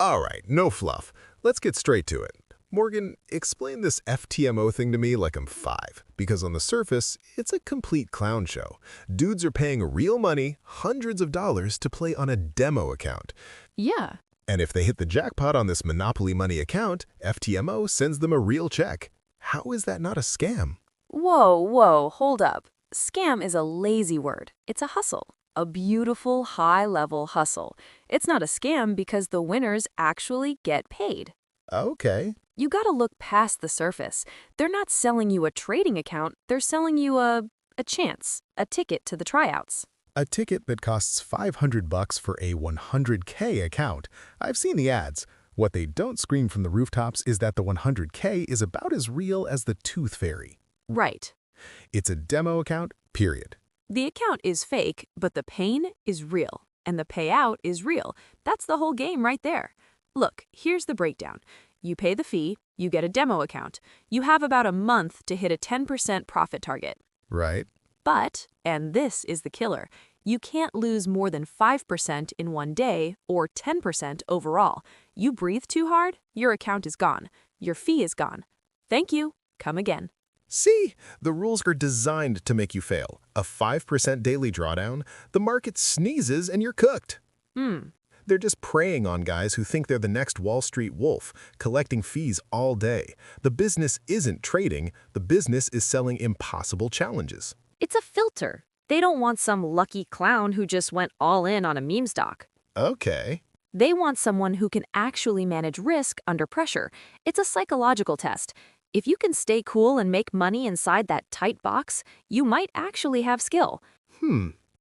All right, no fluff. Let's get straight to it. Morgan, explain this FTMO thing to me like I'm 5, because on the surface, it's a complete clown show. Dudes are paying real money, hundreds of dollars, to play on a demo account. Yeah. And if they hit the jackpot on this Monopoly Money account, FTMO sends them a real check. How is that not a scam? Whoa, hold up. Scam is a lazy word. It's a hustle. A beautiful, high-level hustle. It's not a scam because the winners actually get paid. Okay. You gotta look past the surface. They're not selling you a trading account, they're selling you a chance, a ticket to the tryouts. A ticket that costs $500 for a 100K account. I've seen the ads. What they don't scream from the rooftops is that the 100K is about as real as the Tooth Fairy. Right. It's a demo account, period. The account is fake, but the pain is real, and the payout is real. That's the whole game right there. Look, here's the breakdown. You pay the fee, you get a demo account. You have about a month to hit a 10% profit target. Right. But, and this is the killer, you can't lose more than 5% in one day or 10% overall. You breathe too hard, your account is gone. Your fee is gone. Thank you. Come again. See, the rules are designed to make you fail. A 5% daily drawdown, the market sneezes and you're cooked. They're just preying on guys who think they're the next Wall Street wolf, collecting fees all day. The business isn't trading, the business is selling impossible challenges. It's a filter. They don't want some lucky clown who just went all in on a meme stock. Okay. They want someone who can actually manage risk under pressure. It's a psychological test. If you can stay cool and make money inside that tight box, you might actually have skill.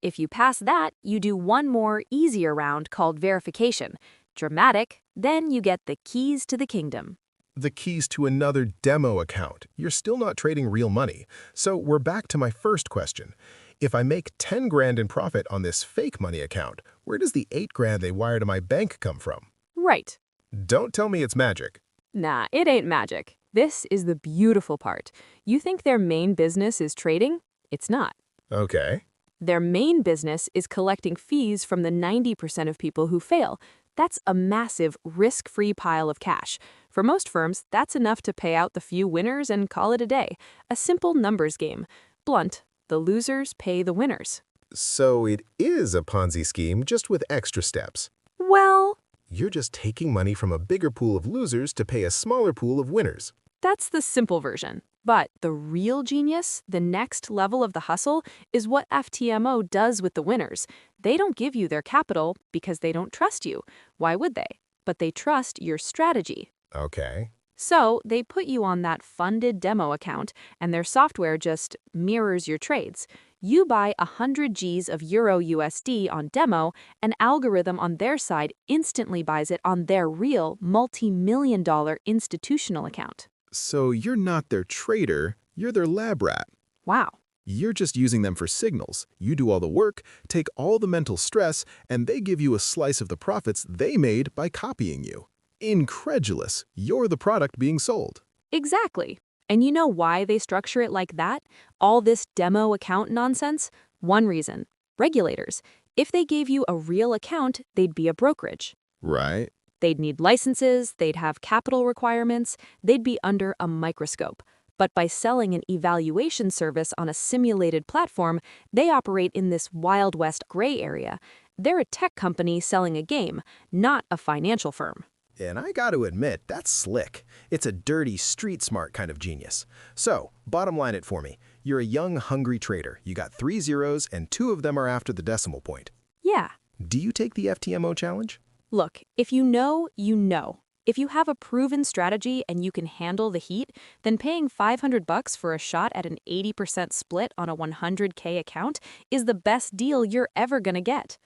If you pass that, you do one more, easier round called verification. Dramatic, then you get the keys to the kingdom. The keys to another demo account. You're still not trading real money. So we're back to my first question. If I make 10 grand in profit on this fake money account, where does the 8 grand they wire to my bank come from? Right. Don't tell me it's magic. Nah, it ain't magic. This is the beautiful part. You think their main business is trading? It's not. Okay. Their main business is collecting fees from the 90% of people who fail. That's a massive, risk-free pile of cash. For most firms, that's enough to pay out the few winners and call it a day. A simple numbers game. Blunt, the losers pay the winners. So it is a Ponzi scheme, just with extra steps. Well, You're just taking money from a bigger pool of losers to pay a smaller pool of winners. that's the simple version. But the real genius, the next level of the hustle, is what FTMO does with the winners. They don't give you their capital because they don't trust you. Why would they? But they trust your strategy. Okay. So they put you on that funded demo account, and their software just mirrors your trades. You buy 100 Gs of Euro USD on demo, an algorithm on their side instantly buys it on their real multi-million-dollar institutional account. So you're not their trader, you're their lab rat. Wow. You're just using them for signals. You do all the work, take all the mental stress, and they give you a slice of the profits they made by copying you. Incredulous. You're the product being sold. Exactly. And you know why they structure it like that? All this demo account nonsense? One reason. Regulators. If they gave you a real account, they'd be a brokerage. Right. They'd need licenses, they'd have capital requirements, they'd be under a microscope. But by selling an evaluation service on a simulated platform, they operate in this Wild West gray area. They're a tech company selling a game, not a financial firm. And I got to admit, that's slick. It's a dirty, street-smart kind of genius. So, bottom line it for me. You're a young, hungry trader. You got 3 zeros, and 2 of them are after the decimal point. Yeah. Do you take the FTMO challenge? Look, if you know, you know. If you have a proven strategy and you can handle the heat, then paying $500 for a shot at an 80% split on a 100K account is the best deal you're ever gonna get.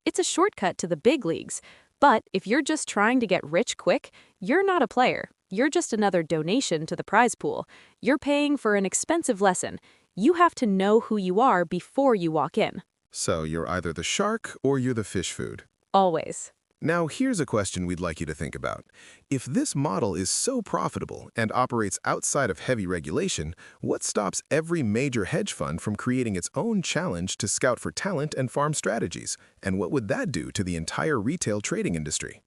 It's a shortcut to the big leagues. But if you're just trying to get rich quick, you're not a player. You're just another donation to the prize pool. You're paying for an expensive lesson. You have to know who you are before you walk in. So you're either the shark or you're the fish food. Always. Now, here's a question we'd like you to think about. If this model is so profitable and operates outside of heavy regulation, what stops every major hedge fund from creating its own challenge to scout for talent and farm strategies? And what would that do to the entire retail trading industry?